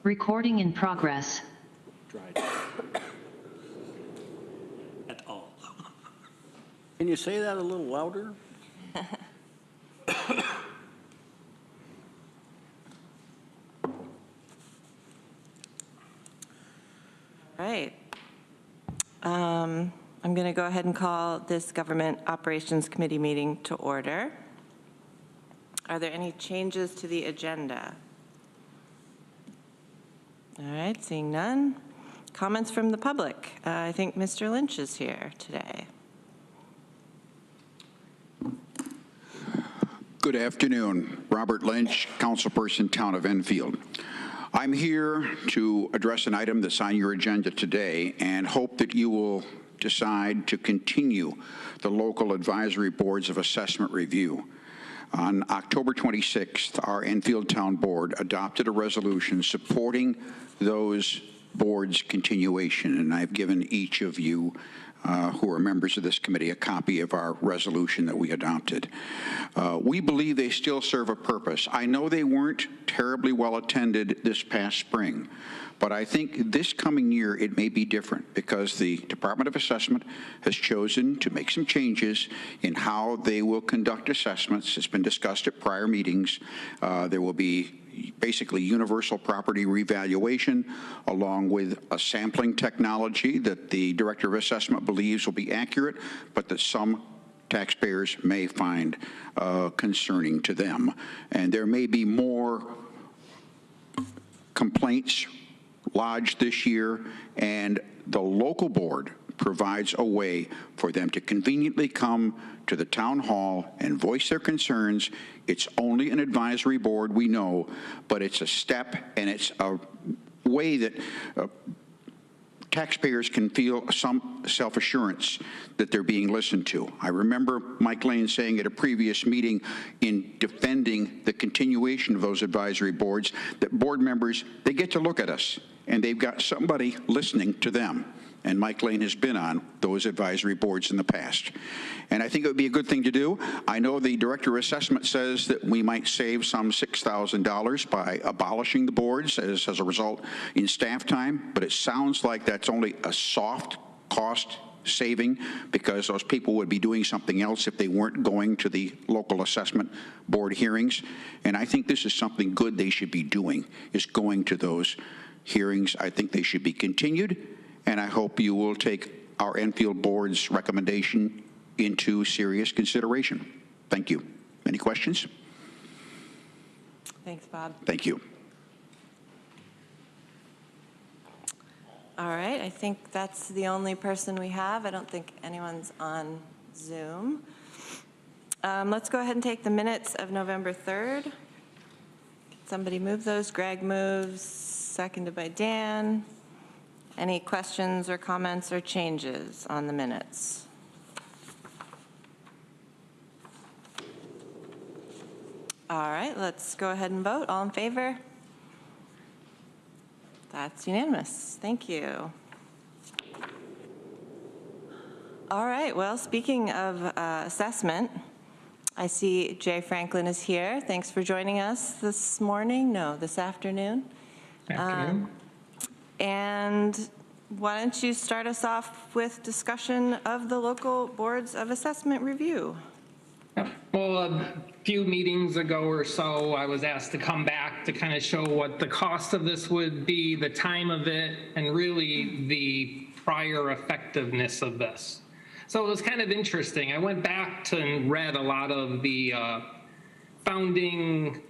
Recording in progress. At all. Can you say that a little louder? All right. I'm going to go ahead and call this Government Operations Committee meeting to order. Are there any changes to the agenda? All right, seeing none. Comments from the public. I think Mr. Lynch is here today. Good afternoon. Robert Lynch, Councilperson, Town of Enfield. I'm here to address an item that's on your agenda today and hope that you will decide to continue the local advisory boards of assessment review. On October 26th, our Enfield Town Board adopted a resolution supporting those boards' continuation, and I've given each of you who are members of this committee a copy of our resolution that we adopted. We believe they still serve a purpose. I know they weren't terribly well attended this past spring, but I think this coming year it may be different because the Department of Assessment has chosen to make some changes in how they will conduct assessments. It's been discussed at prior meetings. There will be basically universal property revaluation along with a sampling technology that the Director of Assessment believes will be accurate, but that some taxpayers may find concerning to them. And there may be more complaints lodged this year, and the local board provides a way for them to conveniently come to the town hall and voice their concerns. It's only an advisory board, we know, but it's a step and it's a way that taxpayers can feel some self-assurance that they're being listened to. I remember Mike Lane saying at a previous meeting in defending the continuation of those advisory boards that board members, they get to look at us and they've got somebody listening to them. And Mike Lane has been on those advisory boards in the past. And I think it would be a good thing to do. I know the Director of Assessment says that we might save some $6,000 by abolishing the boards as a result in staff time, but it sounds like that's only a soft cost saving because those people would be doing something else if they weren't going to the local assessment board hearings. And I think this is something good they should be doing, is going to those hearings. I think they should be continued. And I hope you will take our Enfield Board's recommendation into serious consideration. Thank you. Any questions? Thanks, Bob. Thank you. All right, I think that's the only person we have. I don't think anyone's on Zoom. Let's go ahead and take the minutes of November 3rd. Somebody move those. Greg moves, seconded by Dan. Any questions or comments or changes on the minutes? All right, let's go ahead and vote. All in favor? That's unanimous. Thank you. All right, well, speaking of assessment, I see Jay Franklin is here. Thanks for joining us this morning. No, this afternoon. Afternoon. And why don't you start us off with discussion of the local boards of assessment review? Well, a few meetings ago or so, I was asked to come back to kind of show what the cost of this would be, the time of it, and really the prior effectiveness of this. So it was kind of interesting. I went back and read a lot of the founding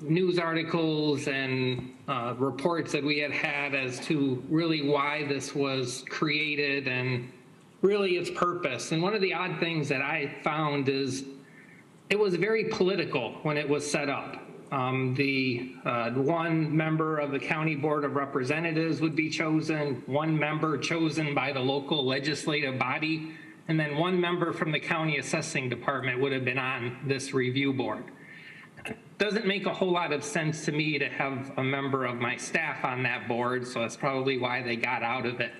news articles and reports that we had as to really why this was created and really its purpose. And one of the odd things that I found is it was very political when it was set up. The one member of the County Board of Representatives would be chosen, one member chosen by the local legislative body, and then one member from the county assessing department would have been on this review board. It doesn't make a whole lot of sense to me to have a member of my staff on that board, so that's probably why they got out of it.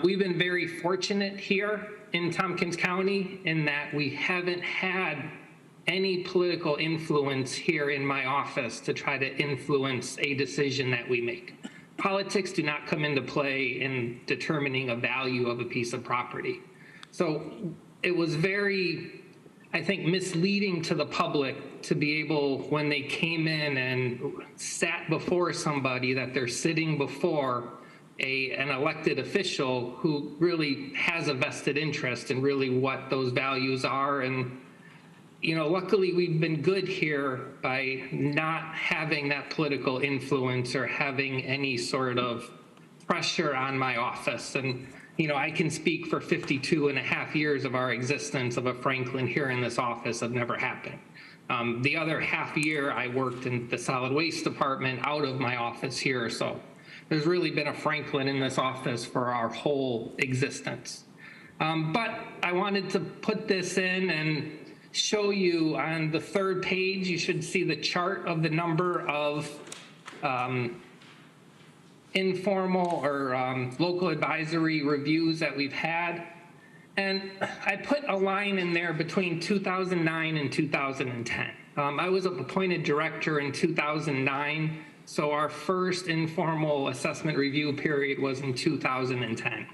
We've been very fortunate here in Tompkins County in that we haven't had any political influence here in my office to try to influence a decision that we make. Politics do not come into play in determining a value of a piece of property. So it was very, I think, misleading to the public to be able, when they came in and sat before somebody, that they're sitting before an elected official who really has a vested interest in really what those values are. And, you know, luckily we've been good here by not having that political influence or having any sort of pressure on my office. And, you know, I can speak for 52 and a half years of our existence of a Franklin here in this office have never happened. The other half year I worked in the solid waste department out of my office here. So there's really been a Franklin in this office for our whole existence. But I wanted to put this in and show you on the third page, you should see the chart of the number of informal or local advisory reviews that we've had. And I put a line in there between 2009 and 2010. I was appointed director in 2009. So our first informal assessment review period was in 2010.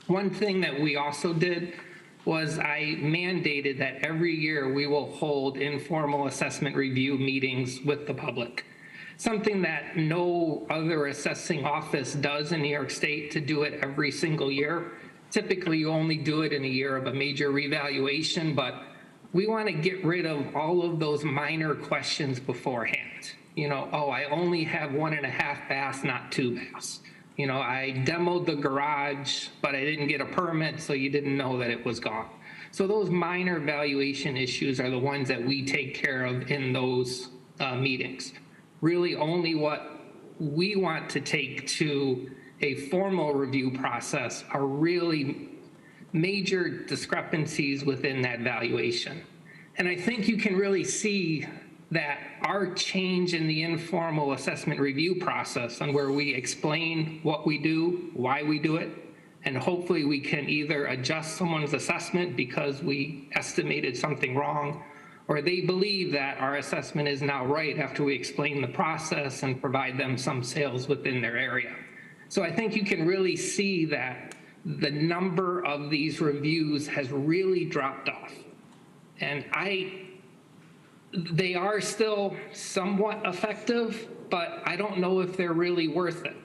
One thing that we also did was I mandated that every year we will hold informal assessment review meetings with the public. Something that no other assessing office does in New York State, to do it every single year. Typically you only do it in a year of a major revaluation, but we want to get rid of all of those minor questions beforehand. You know, oh, I only have 1.5 baths, not 2 baths. You know, I demoed the garage, but I didn't get a permit, so you didn't know that it was gone. So those minor valuation issues are the ones that we take care of in those meetings. Really only what we want to take to a formal review process are really major discrepancies within that valuation. And I think you can really see that our change in the informal assessment review process, and where we explain what we do, why we do it, and hopefully we can either adjust someone's assessment because we estimated something wrong, or they believe that our assessment is now right after we explain the process and provide them some sales within their area. So I think you can really see that the number of these reviews has really dropped off. And they are still somewhat effective, but I don't know if they're really worth it.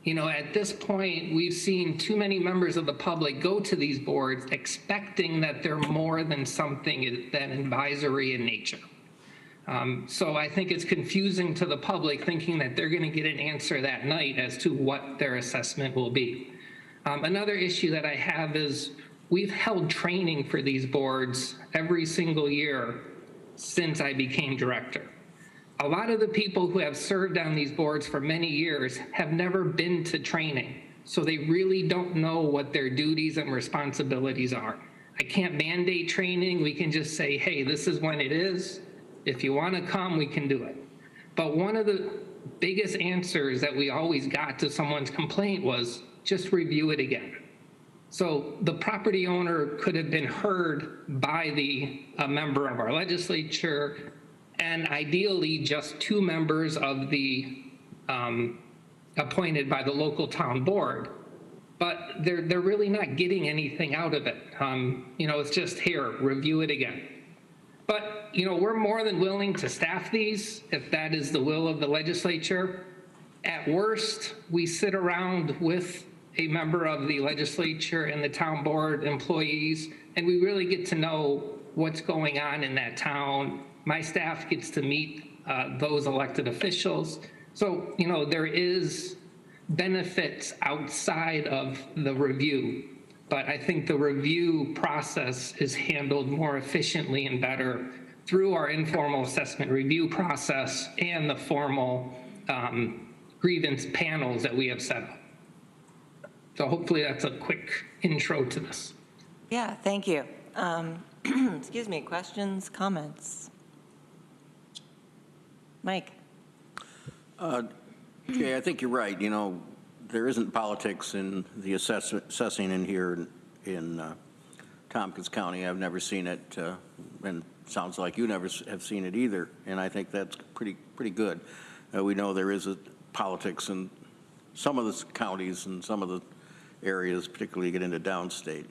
You know, at this point, we've seen too many members of the public go to these boards expecting that they're more than something than advisory in nature. So I think it's confusing to the public thinking that they're going to get an answer that night as to what their assessment will be. Another issue that I have is we've held training for these boards every single year since I became director. A lot of the people who have served on these boards for many years have never been to training, so they really don't know what their duties and responsibilities are. I can't mandate training. We can just say, hey, this is when it is. If you want to come, we can do it. But one of the biggest answers that we always got to someone's complaint was just review it again. So the property owner could have been heard by a member of our legislature, and ideally just 2 members of the appointed by the local town board. But they're really not getting anything out of it. You know, it's just here, review it again. But, you know, we're more than willing to staff these if that is the will of the legislature. At worst, we sit around with a member of the legislature and the town board employees, and we really get to know what's going on in that town. My staff gets to meet those elected officials. So, you know, there is benefits outside of the review, but I think the review process is handled more efficiently and better through our informal assessment review process and the formal grievance panels that we have set up. So hopefully that's a quick intro to this. Yeah, thank you. Excuse me, questions, comments? Mike? Jay, I think you're right. You know, there isn't politics in the assessing in here in Tompkins County. I've never seen it, and sounds like you never have seen it either, and I think that's pretty good. We know there is a politics in some of the counties and some of the areas, particularly get into downstate.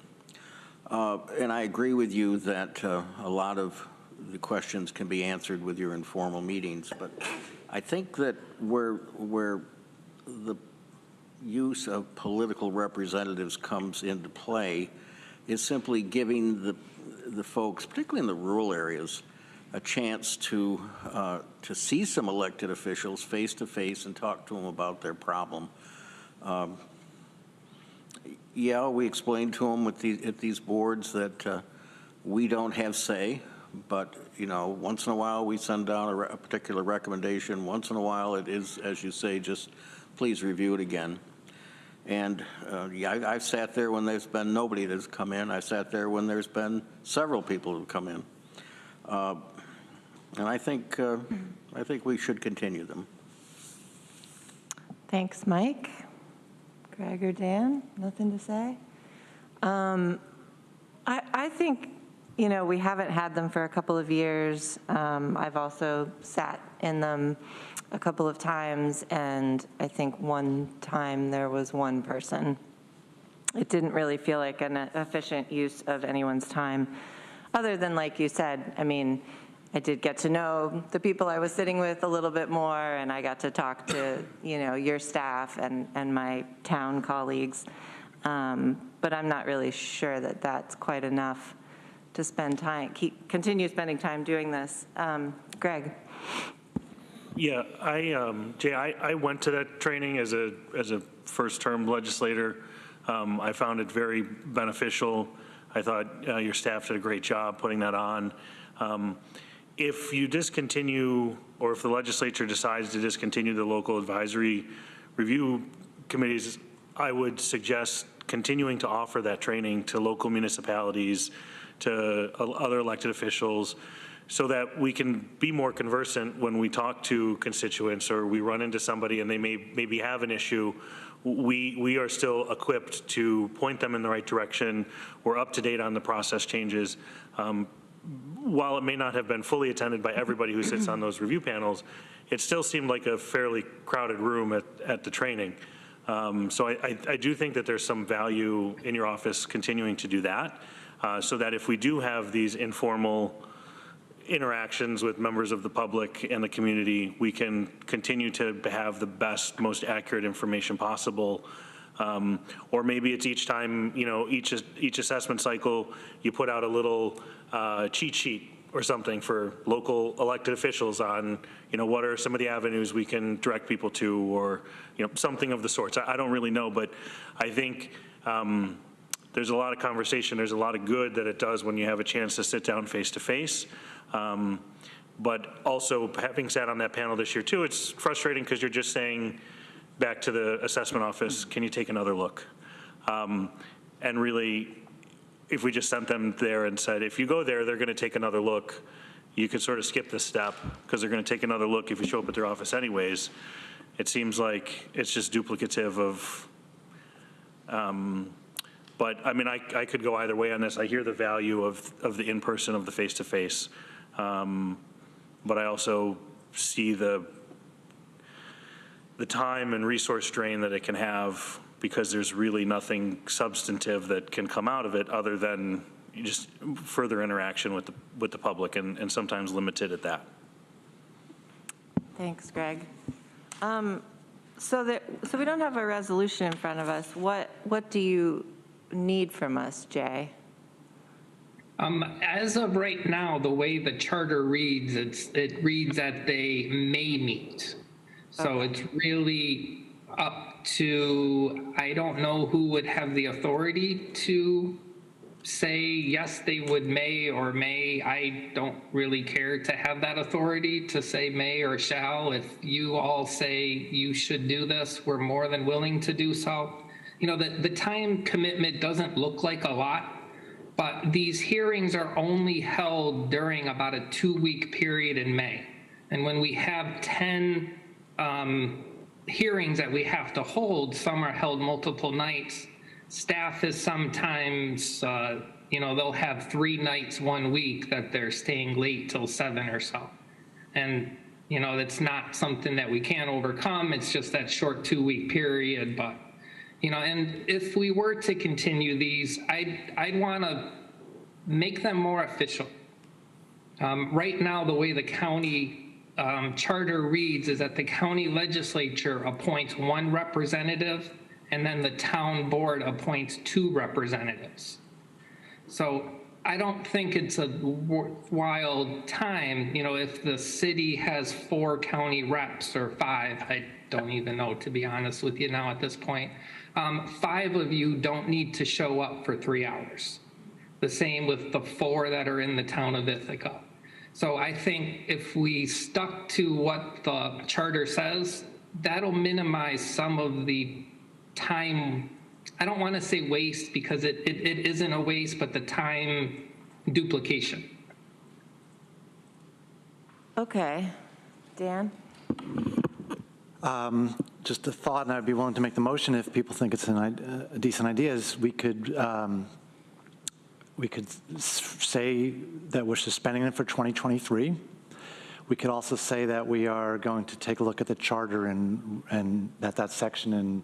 And I agree with you that a lot of the questions can be answered with your informal meetings, but I think that where the use of political representatives comes into play is simply giving the folks, particularly in the rural areas, a chance to see some elected officials face to face and talk to them about their problem. Yeah, we explained to them at these boards that we don't have say, but once in a while we send down a particular recommendation. Once in a while it is, as you say, just please review it again. And yeah, I've sat there when there's been nobody that's come in. I sat there when there's been several people who've come in. And I think we should continue them. Thanks, Mike. Greg or Dan, nothing to say? I think, we haven't had them for a couple of years. I've also sat in them a couple of times, and I think one time there was one person. It didn't really feel like an efficient use of anyone's time, other than, like you said, I did get to know the people I was sitting with a little bit more, and I got to talk to, your staff and my town colleagues. But I'm not really sure that that's quite enough to spend time, continue spending time doing this. Greg. Yeah, Jay, I went to that training as a first-term legislator. I found it very beneficial. I thought your staff did a great job putting that on. If you discontinue, or if the legislature decides to discontinue the local advisory review committees, I would suggest continuing to offer that training to local municipalities, to other elected officials, so that we can be more conversant when we talk to constituents or we run into somebody and they maybe have an issue. We are still equipped to point them in the right direction. We're up to date on the process changes. While it may not have been fully attended by everybody who sits on those review panels, it still seemed like a fairly crowded room at the training. So I do think that there's some value in your office continuing to do that, so that if we do have these informal interactions with members of the public and the community, we can continue to have the best, most accurate information possible. Or maybe it's each time, each assessment cycle, you put out a little cheat sheet or something for local elected officials on, what are some of the avenues we can direct people to, or, something of the sorts. I don't really know, but I think there's a lot of conversation. There's a lot of good that it does when you have a chance to sit down face to face. But also, having sat on that panel this year too, it's frustrating because you're just saying back to the assessment office, can you take another look? And really, if we just sent them there and said, if you go there, they're going to take another look, you could sort of skip this step because they're going to take another look if you show up at their office anyways. It seems like it's just duplicative of, but I could go either way on this. I hear the value of the in-person, of the face-to-face, but I also see the time and resource drain that it can have, because there's really nothing substantive that can come out of it other than just further interaction with the public, and sometimes limited at that. Thanks, Greg. So we don't have a resolution in front of us. What do you need from us, Jay? As of right now, the way the charter reads, it reads that they may meet. So It's really up to, I don't know who would have the authority to say, yes, they would may or may. I don't really care to have that authority to say may or shall. If you all say you should do this, we're more than willing to do so. The time commitment doesn't look like a lot, but these hearings are only held during about a 2-week period in May. And when we have 10 hearings that we have to hold, some are held multiple nights. Staff is sometimes they'll have 3 nights 1 week that they're staying late till 7 or so. And, that's not something that we can overcome. It's just that short 2-week period. But, and if we were to continue these, I'd want to make them more official. Right now, the way the county charter reads is that the county legislature appoints 1 representative, and then the town board appoints 2 representatives. So I don't think it's a worthwhile time, if the city has 4 county reps or 5, I don't even know, to be honest with you now at this point. 5 of you don't need to show up for 3 hours. The same with the 4 that are in the town of Ithaca. So I think if we stuck to what the charter says, that'll minimize some of the time. I don't want to say waste, because it isn't a waste, but the time duplication. Okay. Dan? Just a thought, and I'd be willing to make the motion if people think it's a decent idea, is we could say that we're suspending it for 2023. We could also say that we are going to take a look at the charter and that section and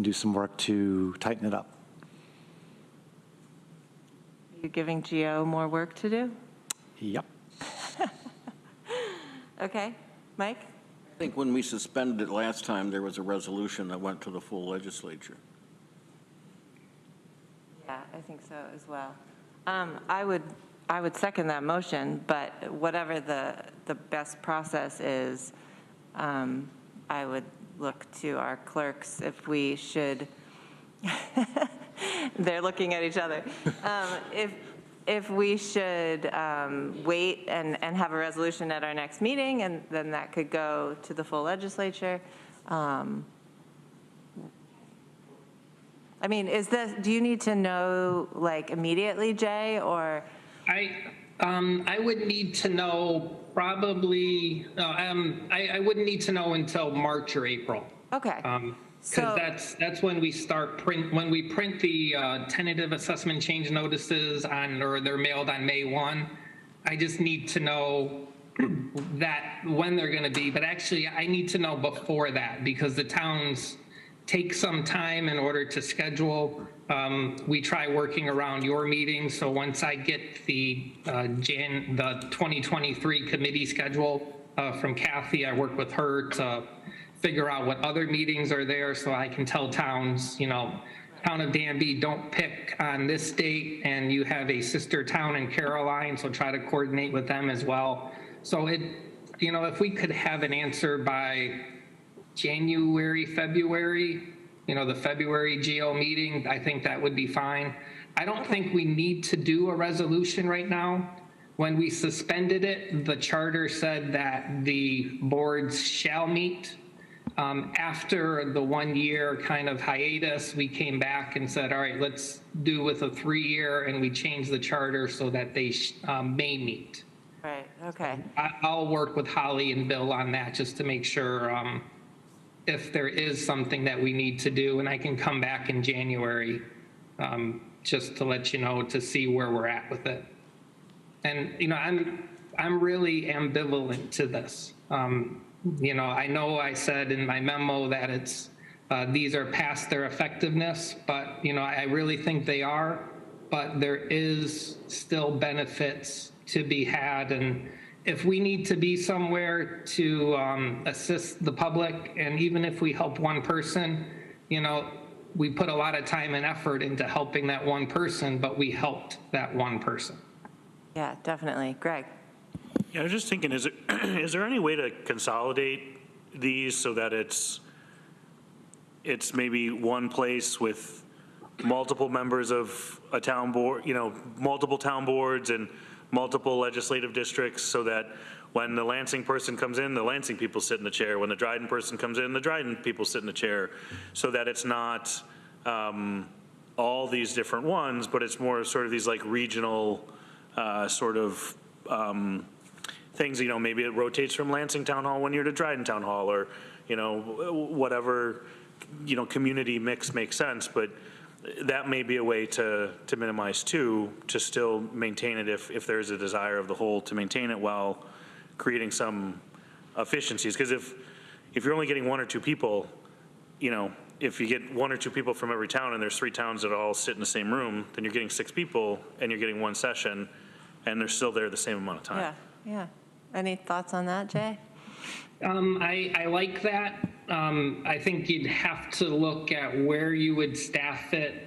do some work to tighten it up. Are you giving Geo more work to do? Yep. Okay. Mike? I think when we suspended it last time, there was a resolution that went to the full legislature. Yeah, I think so as well. I would second that motion, but whatever the best process is, I would look to our clerks if we should. They're looking at each other. If we should wait and have a resolution at our next meeting, and then that could go to the full legislature. I mean, do you need to know like immediately, Jay, or? I would need to know probably, I wouldn't need to know until March or April. Okay. Because that's when we start when we print the tentative assessment change notices or they're mailed on May 1. I just need to know that when they're going to be, but actually I need to know before that, because the towns take some time in order to schedule. We try working around your meetings. So once I get the 2023 committee schedule from Kathy, I work with her to figure out what other meetings are there, so I can tell towns, town of Danby, don't pick on this date, and you have a sister town in Caroline, so try to coordinate with them as well. So if we could have an answer by January, February, the February GO meeting, I think that would be fine. I don't think we need to do a resolution right now. When we suspended it, the charter said that the boards shall meet. After the 1-year kind of hiatus, we came back and said, all right, let's do with a 3-year, and we changed the charter so that they may meet. Right, okay. I'll work with Holly and Bill on that just to make sure if there is something that we need to do, and I can come back in January just to let you know, to see where we're at with it. And, I'm really ambivalent to this. I know I said in my memo that it's these are past their effectiveness, but I really think they are. But there is still benefits to be had, and if we need to be somewhere to assist the public, and even if we help one person, we put a lot of time and effort into helping that one person, but we helped that one person. Yeah, definitely. Greg? Yeah, I was just thinking, is there any way to consolidate these so that it's maybe one place with multiple members of a town board, multiple town boards and multiple legislative districts, so that when the Lansing person comes in, the Lansing people sit in the chair. When the Dryden person comes in, the Dryden people sit in the chair, so that it's not all these different ones, but it's more sort of these like regional things. Maybe it rotates from Lansing Town Hall 1 year to Dryden Town Hall, or whatever community mix makes sense. But that may be a way to minimize too, to still maintain it if there's a desire of the whole to maintain it while creating some efficiencies. Because if you're only getting 1 or 2 people, you know, if you get 1 or 2 people from every town and there's 3 towns that all sit in the same room, then you're getting 6 people and you're getting 1 session and they're still there the same amount of time. Yeah, yeah. Any thoughts on that, Jay? I like that. I think you'd have to look at where you would staff it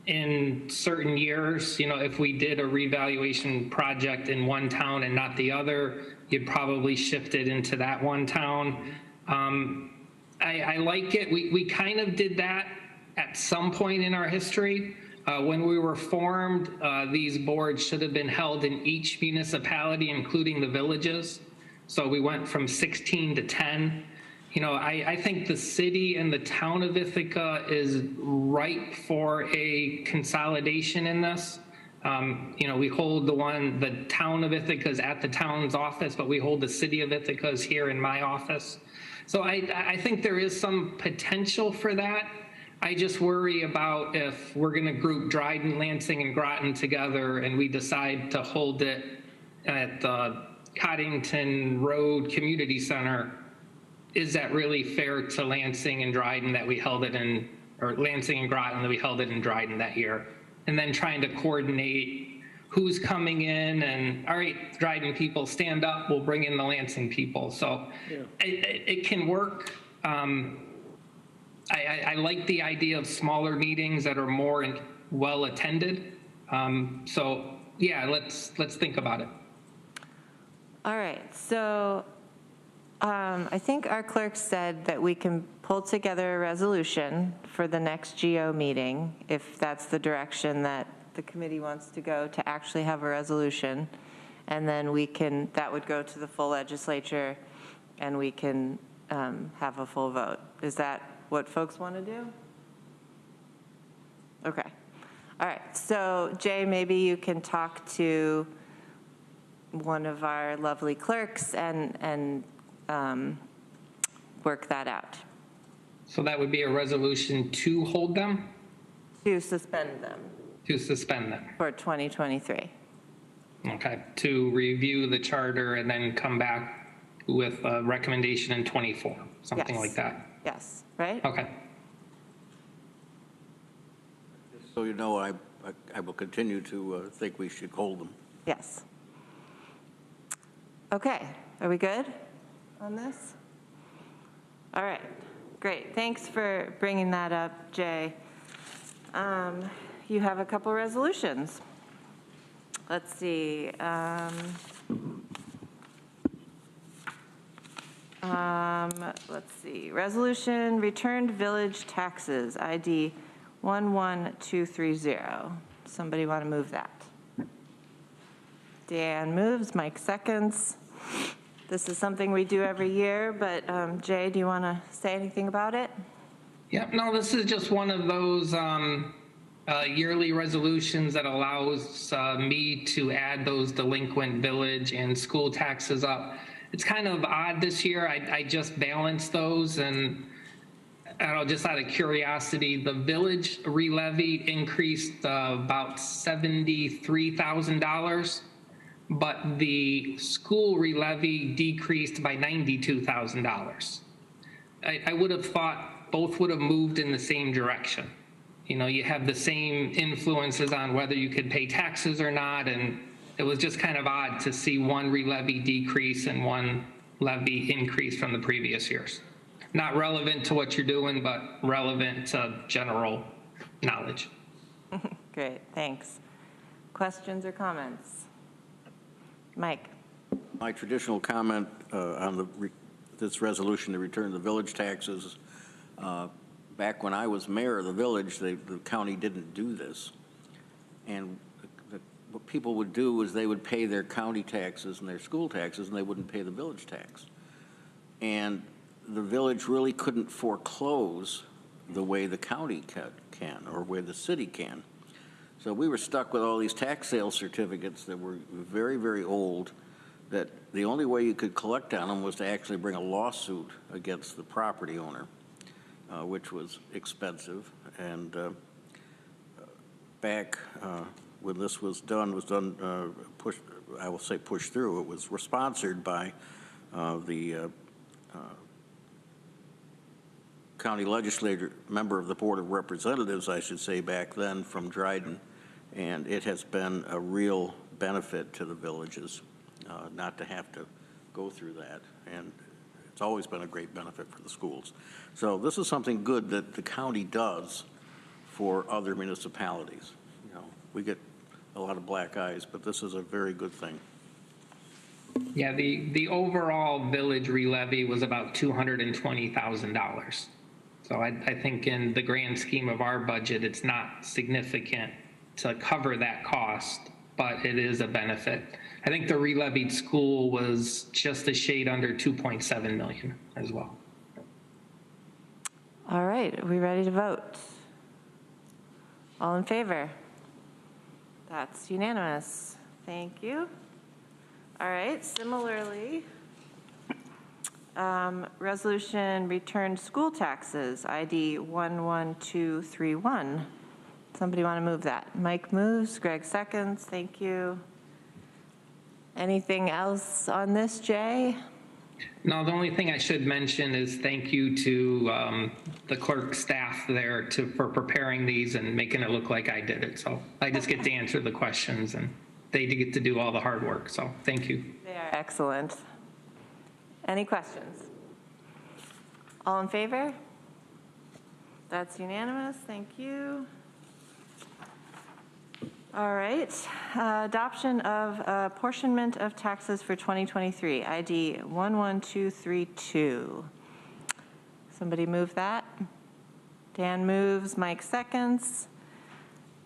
in certain years. You know, if we did a revaluation project in one town and not the other, you'd probably shift it into that one town. I like it. We kind of did that at some point in our history. When we were formed, these boards should have been held in each municipality, including the villages. So we went from 16 to 10. You know, I think the city and the town of Ithaca is ripe for a consolidation in this. You know, we hold the town of Ithaca's at the town's office, but we hold the city of Ithaca's here in my office. So I think there is some potential for that. I just worry about if we're going to group Dryden, Lansing, and Groton together and we decide to hold it at the Coddington Road Community Center, is that really fair to Lansing and Dryden that we held it in, or Lansing and Groton that we held it in Dryden that year? And then trying to coordinate who's coming in and, all right, Dryden people, stand up, we'll bring in the Lansing people. So it can work. I like the idea of smaller meetings that are more well attended. So yeah, let's think about it. All right, so I think our clerk said that we can pull together a resolution for the next GO meeting, if that's the direction that the committee wants to go, to actually have a resolution. And then that would go to the full legislature and we can have a full vote. Is that what folks want to do? Okay. All right, so Jay, maybe you can talk to one of our lovely clerks and work that out. So that would be a resolution to hold them? To suspend them. To suspend them. For 2023. Okay, to review the charter and then come back with a recommendation in 24, something Yes. like that. Yes, right? Okay. So you know, I will continue to think we should hold them. Yes. Okay, are we good on this? All right, great. Thanks for bringing that up, Jay. You have a couple resolutions. Let's see. Let's see. Resolution, returned village taxes, ID 11230. Somebody want to move that? Dan moves, Mike seconds. This is something we do every year, but Jay, do you want to say anything about it? Yep, no, this is just one of those yearly resolutions that allows me to add those delinquent village and school taxes up. It's kind of odd this year. I just balanced those, and I don't know, just out of curiosity, the village re-levy increased about $73,000, but the school re-levy decreased by $92,000. I would have thought both would have moved in the same direction. You know, you have the same influences on whether you could pay taxes or not, and it was just kind of odd to see one re-levy decrease and one levy increase from the previous years. Not relevant to what you're doing, but relevant to general knowledge. Great, thanks. Questions or comments? Mike? My traditional comment on this resolution to return the village taxes, back when I was mayor of the village, the county didn't do this. And what people would do was they would pay their county taxes and their school taxes, and they wouldn't pay the village tax. And the village really couldn't foreclose the way the county can or where the city can. So we were stuck with all these tax sale certificates that were very, very old, that the only way you could collect on them was to actually bring a lawsuit against the property owner, which was expensive. And back when this was done, pushed, I will say pushed through. It was sponsored by the county legislator, member of the Board of Representatives, I should say, back then from Dryden. And it has been a real benefit to the villages not to have to go through that. And it's always been a great benefit for the schools. So this is something good that the county does for other municipalities. You know, we get a lot of black eyes, but this is a very good thing. Yeah, the overall village re-levy was about $220,000. So I think in the grand scheme of our budget, it's not significant to cover that cost, but it is a benefit. I think the re-levied school was just a shade under 2.7 million as well. All right, are we ready to vote? All in favor? That's unanimous. Thank you. All right, similarly, resolution returned school taxes, ID 11231. Somebody want to move that? Mike moves, Greg seconds, thank you. Anything else on this, Jay? No, the only thing I should mention is thank you to the clerk staff there for preparing these and making it look like I did it. So I just get to answer the questions and they get to do all the hard work. So thank you. They are excellent. Any questions? All in favor? That's unanimous, thank you. All right, adoption of apportionment of taxes for 2023, ID 11232. Somebody move that. Dan moves, Mike seconds.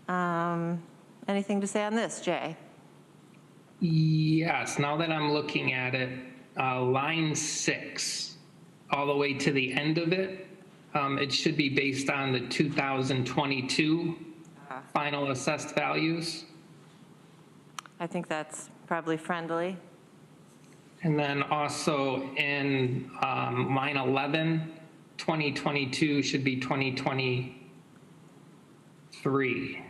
Anything to say on this, Jay? Yes, now that I'm looking at it, line 6, all the way to the end of it, it should be based on the 2022 final assessed values. I think that's probably friendly. And then also in line 11, 2022 should be 2023.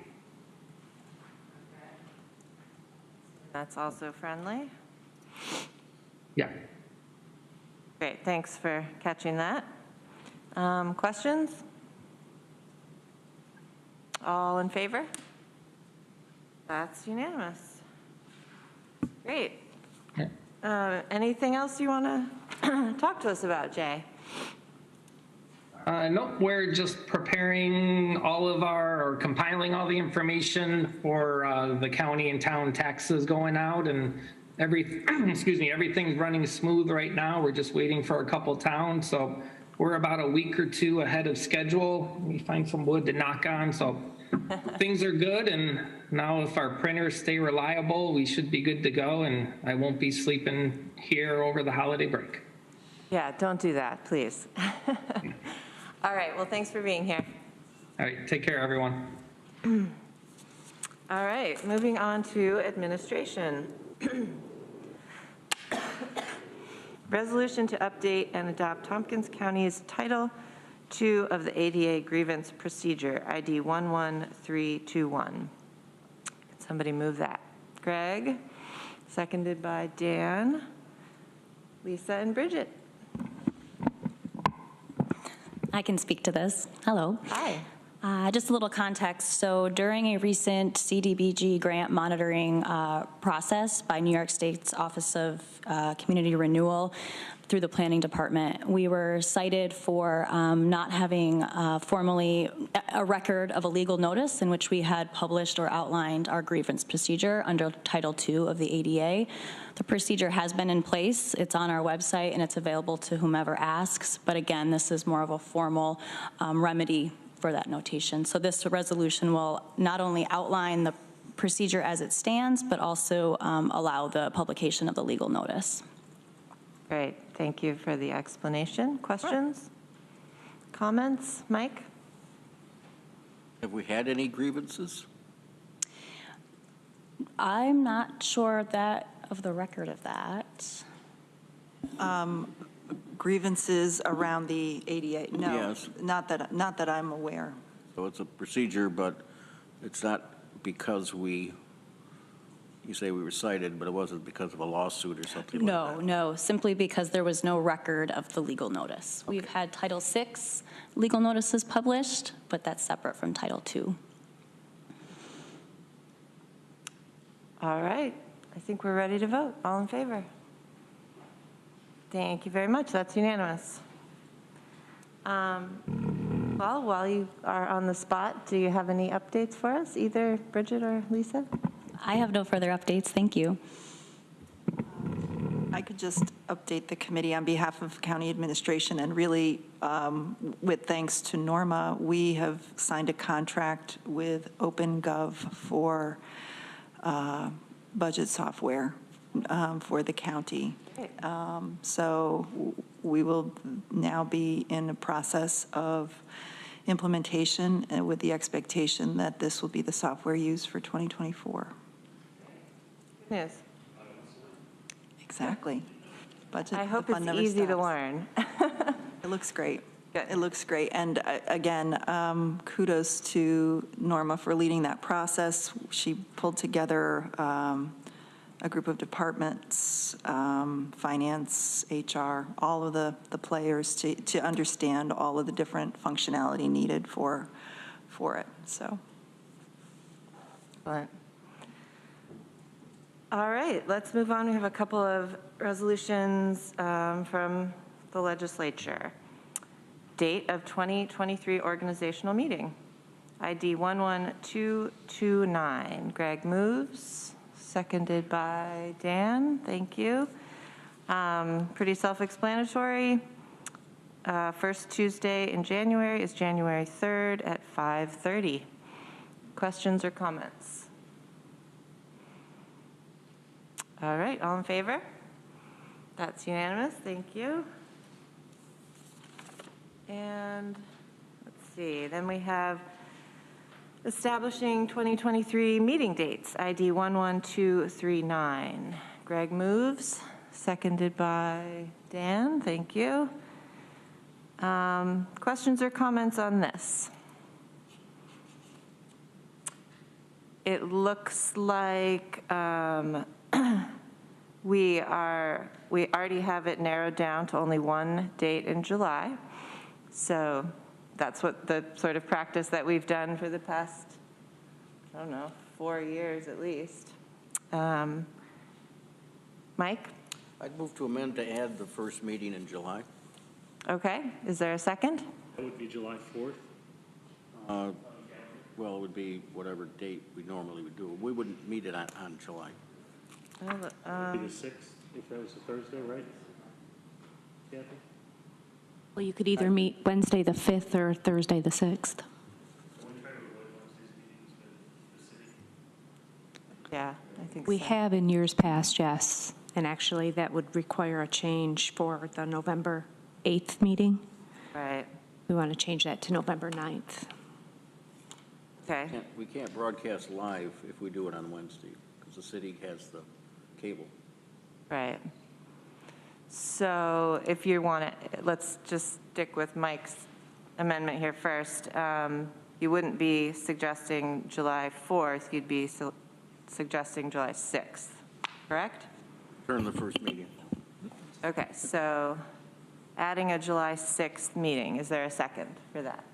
That's also friendly. Yeah. Great, thanks for catching that. Questions? All in favor? That's unanimous. Great. Anything else you want to talk to us about, Jay? Nope, we're just preparing all of or compiling all the information for the county and town taxes going out, and everything's running smooth right now. We're just waiting for a couple towns, so we're about a week or two ahead of schedule. We find some wood to knock on, so things are good, and now if our printers stay reliable, we should be good to go, and I won't be sleeping here over the holiday break. Yeah, don't do that, please. All right, well, thanks for being here. All right, take care, everyone. All right, moving on to administration. Resolution to update and adopt Tompkins County's Title II of the ADA grievance procedure, ID 11321. Can somebody move that? Greg, seconded by Dan, Lisa, and Bridget. I can speak to this. Hello. Hi. Just a little context. So during a recent CDBG grant monitoring process by New York State's Office of Community Renewal through the Planning Department, we were cited for not having formally a record of a legal notice in which we had published or outlined our grievance procedure under Title II of the ADA. The procedure has been in place. It's on our website and it's available to whomever asks. But again, this is more of a formal remedy for that notation. So this resolution will not only outline the procedure as it stands, but also allow the publication of the legal notice. Great, thank you for the explanation. Questions? Comments? Mike? Have we had any grievances? I'm not sure of the record of that. Grievances around the ADA? No, Yes. not that I'm aware. So it's a procedure, but It's not because you say we were cited, but it wasn't because of a lawsuit or something like No, that? no, simply because there was no record of the legal notice. We've had Title VI legal notices published, but that's separate from Title II. All right, I think we're ready to vote. All in favor? Thank you very much. That's unanimous. Well, while you are on the spot, do you have any updates for us, either Bridget or Lisa? I have no further updates. Thank you. I could just update the committee on behalf of county administration, and really, with thanks to Norma, we have signed a contract with OpenGov for budget software for the county. So we will now be in the process of implementation with the expectation that this will be the software used for 2024. Good news. Exactly. Budget, I hope the fun it's never easy to stops. learn. It looks great. Good. It looks great. And again, kudos to Norma for leading that process. She pulled together a group of departments, finance, HR, all of the players to understand all of the different functionality needed for it. So. All right, let's move on. We have a couple of resolutions from the legislature. Date of 2023 organizational meeting. ID 11229. Greg moves, seconded by Dan. Thank you. Pretty self-explanatory. First Tuesday in January is January 3rd at 5:30. Questions or comments? All right, all in favor? That's unanimous, thank you. And let's see, then we have establishing 2023 meeting dates, ID 11239. Greg moves, seconded by Dan, thank you. Questions or comments on this? It looks like we already have it narrowed down to only one date in July. So that's what the sort of practice that we've done for the past, 4 years at least. Mike? I'd move to amend to add the first meeting in July. Okay, is there a second? That would be July 4th. Well, it would be whatever date we normally would do. We wouldn't meet it on July. Be the 6th, if that was a Thursday, right? Kathy? Well, you could either meet Wednesday the 5th or Thursday the 6th. Yeah, I think We so. have in years past, yes. And actually, that would require a change for the November 8th meeting. Right, We want to change that to November 9th. okay. We can't broadcast live if we do it on Wednesday, because the city has the cable. Right. So if you want to, let's just stick with Mike's amendment here first. You wouldn't be suggesting July 4th, you'd be suggesting July 6th, correct? During the first meeting. Okay, so adding a July 6th meeting, is there a second for that?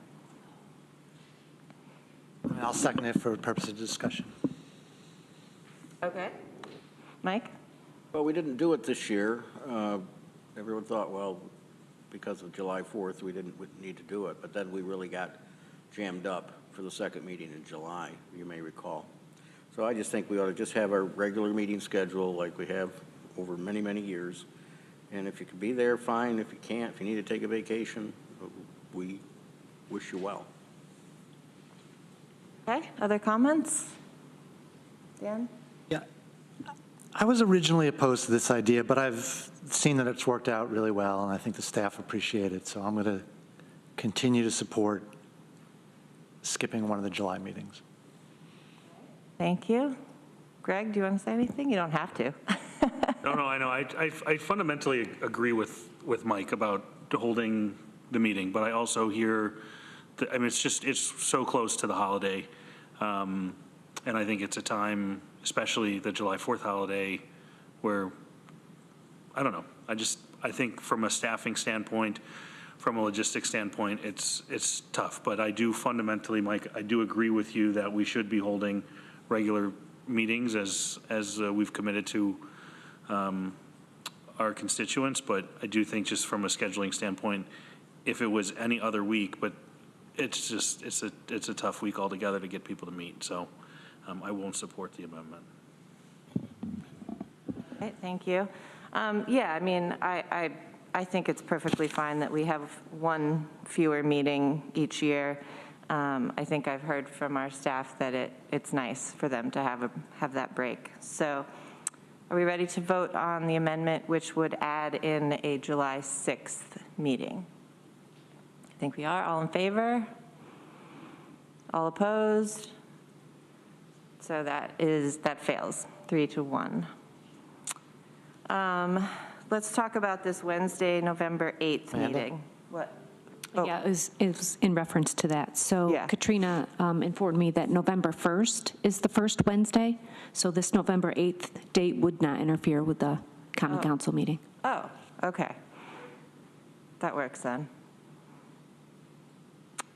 I'll second it for purpose of discussion. Okay. Mike? Well, we didn't do it this year. Everyone thought, well, because of July 4th, we wouldn't need to do it. But then we really got jammed up for the second meeting in July, you may recall. So I just think we ought to just have our regular meeting schedule like we have over many, many years. And if you can be there, fine. If you can't, if you need to take a vacation, we wish you well. Okay, other comments? Dan? Yeah, I was originally opposed to this idea, but I've seen that it's worked out really well, and I think the staff appreciate it. So I'm going to continue to support skipping one of the July meetings. Thank you. Greg, do you want to say anything? You don't have to. No, I know. I fundamentally agree with Mike about holding the meeting, but I also hear, it's so close to the holiday. And I think it's a time, especially the July 4th holiday, where, I don't know, I think from a staffing standpoint, from a logistics standpoint, it's tough. But I do fundamentally, Mike, I do agree with you that we should be holding regular meetings as we've committed to our constituents. But I do think just from a scheduling standpoint, if it was any other week, but it's a tough week altogether to get people to meet. So I won't support the amendment. Okay, thank you. Yeah, I mean, I think it's perfectly fine that we have one fewer meeting each year. I think I've heard from our staff that it's nice for them to have that break. So are we ready to vote on the amendment, which would add in a July 6th meeting? I think we are. All in favor? All opposed? So that fails, 3-1. Let's talk about this Wednesday, November 8th meeting. What? Oh. Yeah, it was in reference to that. So Yeah. Katrina informed me that November 1st is the first Wednesday, so this November 8th date would not interfere with the Common Council meeting. Oh, okay. That works then.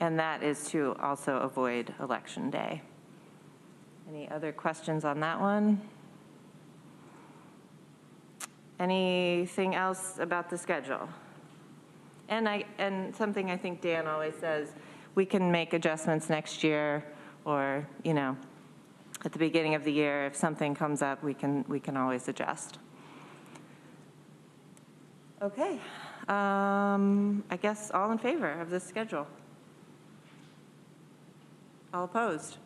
And that is to also avoid Election Day. Any other questions on that one? Anything else about the schedule? And something I think Dan always says, we can make adjustments next year, or, you know, at the beginning of the year, if something comes up, we can always adjust. Okay. I guess all in favor of this schedule? All opposed?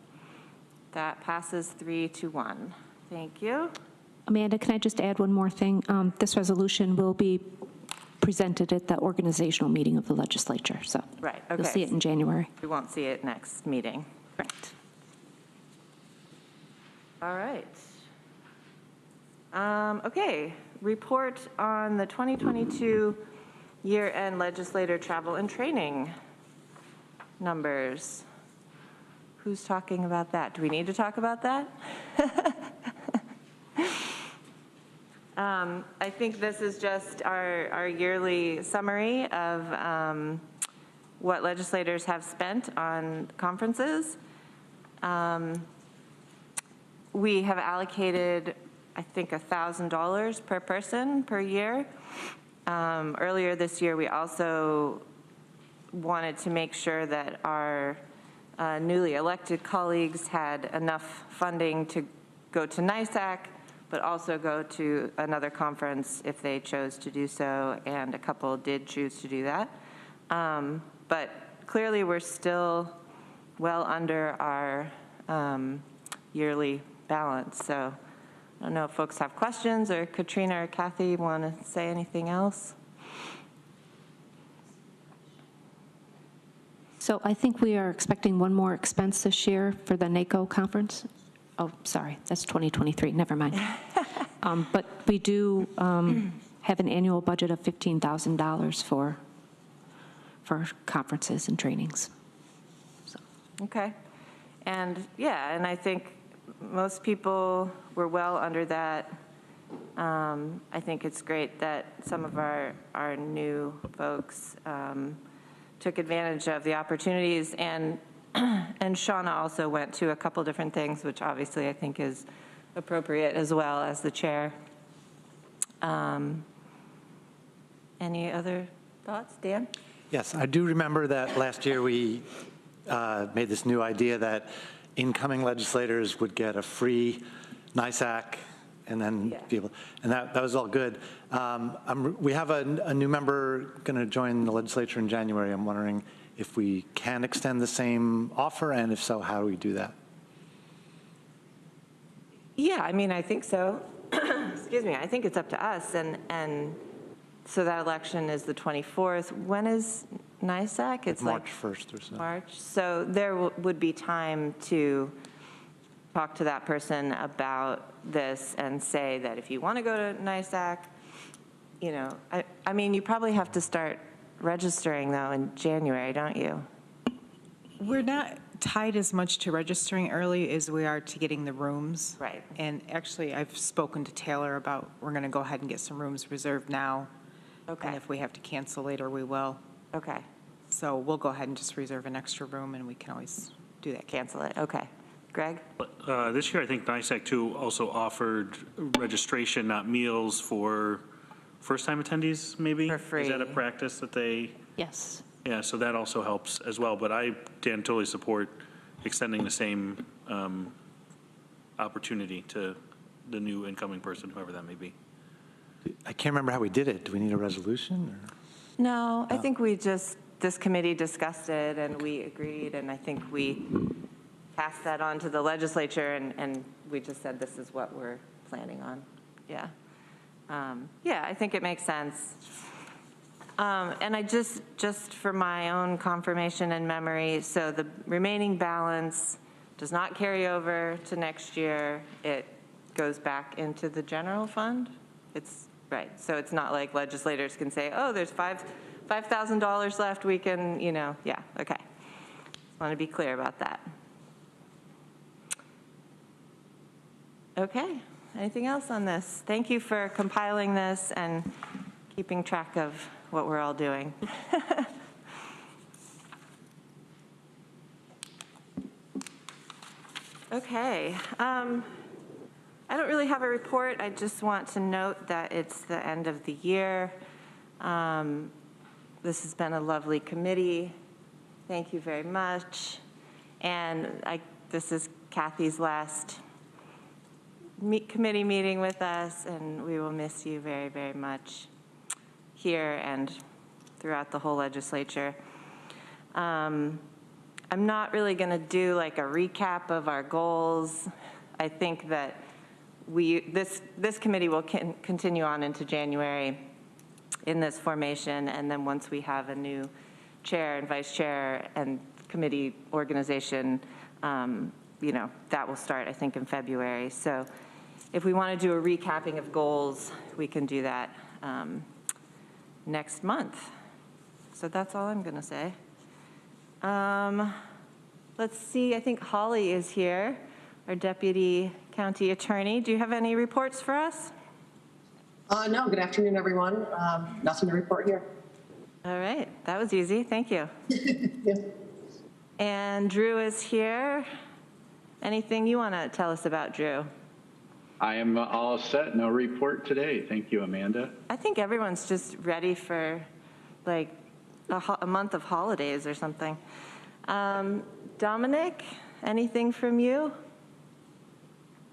That passes 3-1. Thank you. Amanda, can I just add one more thing? This resolution will be presented at the organizational meeting of the legislature, so Right, okay. you'll see it in January. We won't see it next meeting. Correct. All right. Okay, report on the 2022 year-end legislator travel and training numbers. Who's talking about that? Do we need to talk about that? I think this is just our yearly summary of what legislators have spent on conferences. We have allocated, I think, $1,000 per person per year. Earlier this year, we also wanted to make sure that our newly elected colleagues had enough funding to go to NISAC, but also go to another conference if they chose to do so, and a couple did choose to do that. But clearly, we're still well under our yearly balance. So I don't know if folks have questions, or Katrina or Kathy want to say anything else? So I think we are expecting one more expense this year for the NACO conference. Oh, sorry, that's 2023, never mind. But we do have an annual budget of $15,000 for conferences and trainings. So. Okay. And yeah, and I think most people were well under that. I think it's great that some of our new folks took advantage of the opportunities, and Shauna also went to a couple different things, which obviously I think is appropriate as well as the chair. Any other thoughts, Dan? Yes, I do remember that last year we made this new idea that incoming legislators would get a free NISAC, and then people, and that was all good. We have a new member going to join the legislature in January. I'm wondering if we can extend the same offer, and if so, how do we do that? Yeah, I mean, I think so. Excuse me, I think it's up to us, and so that election is the 24th. When is NISAC? It's March 1st or so. March. So there would be time to talk to that person about this and say that if you want to go to NISAC, you know, I mean, you probably have to start registering, though, in January, don't you? We're not, tied as much to registering early as we are to getting the rooms. Right. And actually, I've spoken to Taylor about, we're going to go ahead and get some rooms reserved now. Okay. And if we have to cancel later, we will. Okay. So we'll go ahead and just reserve an extra room, and we can always do that. Cancel it. Okay. Greg? This year, I think NISAC too also offered registration, not meals, for first-time attendees, maybe? For free. Is that a practice that they? Yes. Yeah, so that also helps as well. But I, Dan, totally support extending the same opportunity to the new incoming person, whoever that may be. I can't remember how we did it. Do we need a resolution? Or? No, I think this committee discussed it and we agreed, and I think we passed that on to the legislature, and we just said this is what we're planning on. Yeah. Yeah, I think it makes sense. And I just for my own confirmation and memory, so the remaining balance does not carry over to next year. It goes back into the general fund. It's right. So it's not like legislators can say, oh, there's $5,000 left. We can, yeah, okay. Just want to be clear about that. Okay. Anything else on this? Thank you for compiling this and keeping track of what we're all doing. Okay. I don't really have a report. I just want to note that it's the end of the year. This has been a lovely committee. Thank you very much. And this is Kathy's last committee meeting with us, and we will miss you very, very much here and throughout the whole legislature. I'm not really going to do like a recap of our goals. I think that this committee will continue on into January in this formation, and then once we have a new chair and vice chair and committee organization, that will start, I think, in February. So if we want to do a recapping of goals, we can do that next month. So that's all I'm going to say. Let's see, I think Holly is here, our deputy county attorney. Do you have any reports for us? No, good afternoon, everyone. Nothing to report here. All right, that was easy, thank you. Yeah. And Drew is here. Anything you want to tell us about, Drew? I am all set, no report today. Thank you, Amanda. I think everyone's just ready for like a month of holidays or something. Dominic, anything from you?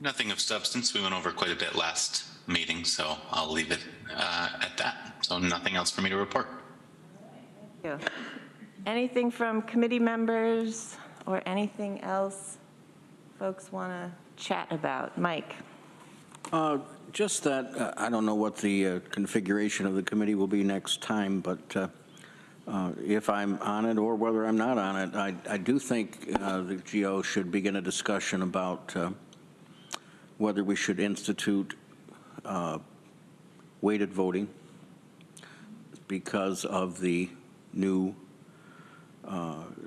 Nothing of substance. We went over quite a bit last meeting, so I'll leave it at that. So nothing else for me to report. Thank you. Anything from committee members or anything else folks want to chat about? Mike? Just that, I don't know what the configuration of the committee will be next time, but if I'm on it or whether I'm not on it, I do think the GO should begin a discussion about whether we should institute weighted voting because of the new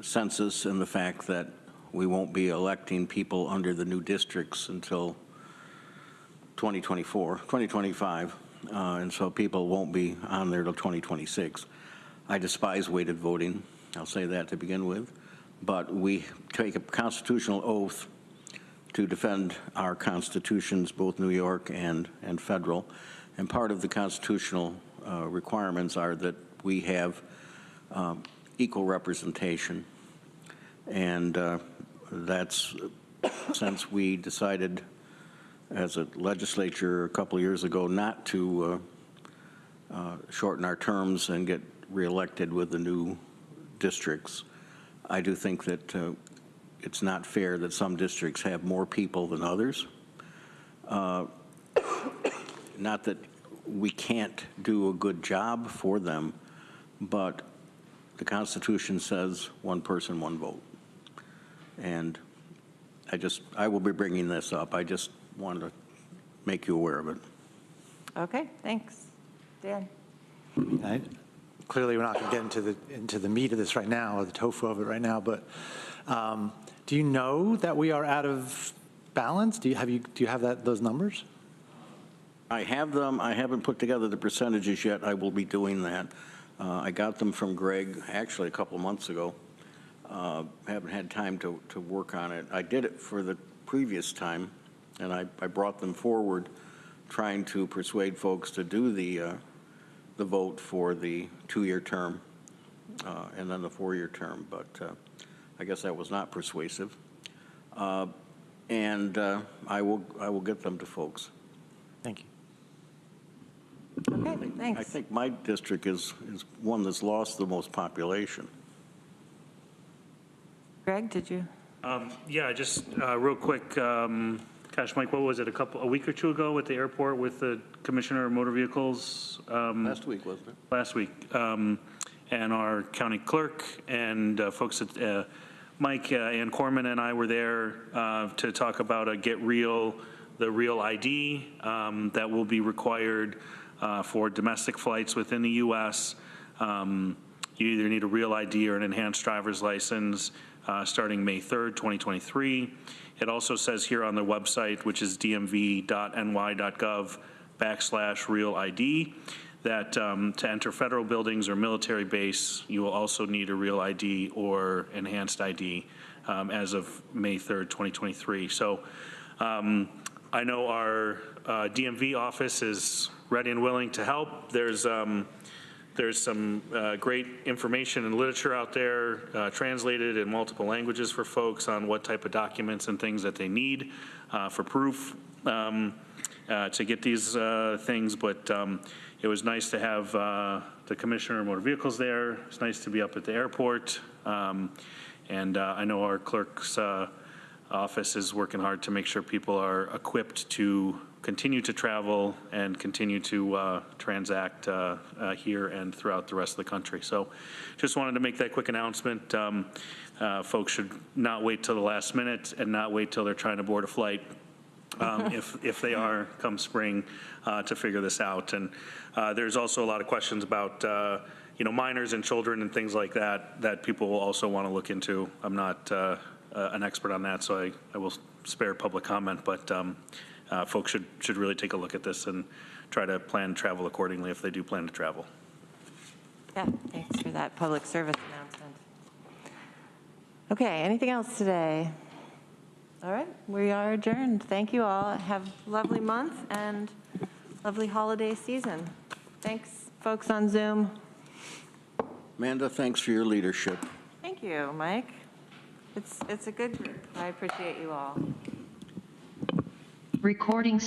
census and the fact that we won't be electing people under the new districts until 2025, and so people won't be on there till 2026. I despise weighted voting, I'll say that to begin with, but we take a constitutional oath to defend our constitutions, both New York and federal, and part of the constitutional requirements are that we have equal representation, and that's since we decided as a legislature a couple of years ago not to shorten our terms and get reelected with the new districts. I do think that it's not fair that some districts have more people than others. Not that we can't do a good job for them, but the Constitution says one person, one vote. And I will be bringing this up. I just wanted to make you aware of it. Okay, thanks. Dan? clearly we're not going to get into the meat of this right now, or the tofu of it right now, but do you know that we are out of balance? Do you have those numbers? I have them. I haven't put together the percentages yet. I will be doing that. I got them from Greg actually a couple of months ago. Haven't had time to work on it. I did it for the previous time, and I brought them forward, trying to persuade folks to do the vote for the 2-year term and then the 4-year term, but I guess that was not persuasive. And I will get them to folks. Thank you. Okay, thanks. I think my district is one that's lost the most population. Greg, did you? Yeah, just real quick, gosh, Mike, what was it, a week or two ago at the airport with the Commissioner of Motor Vehicles? Last week, wasn't it? Last week. And our county clerk and folks at Mike and Corman and I were there to talk about the real ID that will be required for domestic flights within the U.S. You either need a real ID or an enhanced driver's license starting May 3rd, 2023. It also says here on the website, which is dmv.ny.gov/real ID, that to enter federal buildings or military base, you will also need a real ID or enhanced ID as of May 3rd, 2023. So I know our DMV office is ready and willing to help. There's some great information and literature out there translated in multiple languages for folks on what type of documents and things that they need for proof to get these things. But it was nice to have the Commissioner of Motor Vehicles there. It's nice to be up at the airport. And I know our clerk's office is working hard to make sure people are equipped to continue to travel and continue to transact here and throughout the rest of the country. So just wanted to make that quick announcement. Folks should not wait till the last minute and not wait till they're trying to board a flight if they are come spring to figure this out. And there's also a lot of questions about minors and children and things like that people will also want to look into. I'm not an expert on that, so I will spare public comment, but folks should really take a look at this and try to plan travel accordingly if they do plan to travel. Yeah, thanks for that public service announcement. Okay, anything else today? All right, we are adjourned. Thank you all. Have a lovely month and lovely holiday season. Thanks, folks on Zoom. Amanda, thanks for your leadership. Thank you, Mike. It's a good group. I appreciate you all. Recording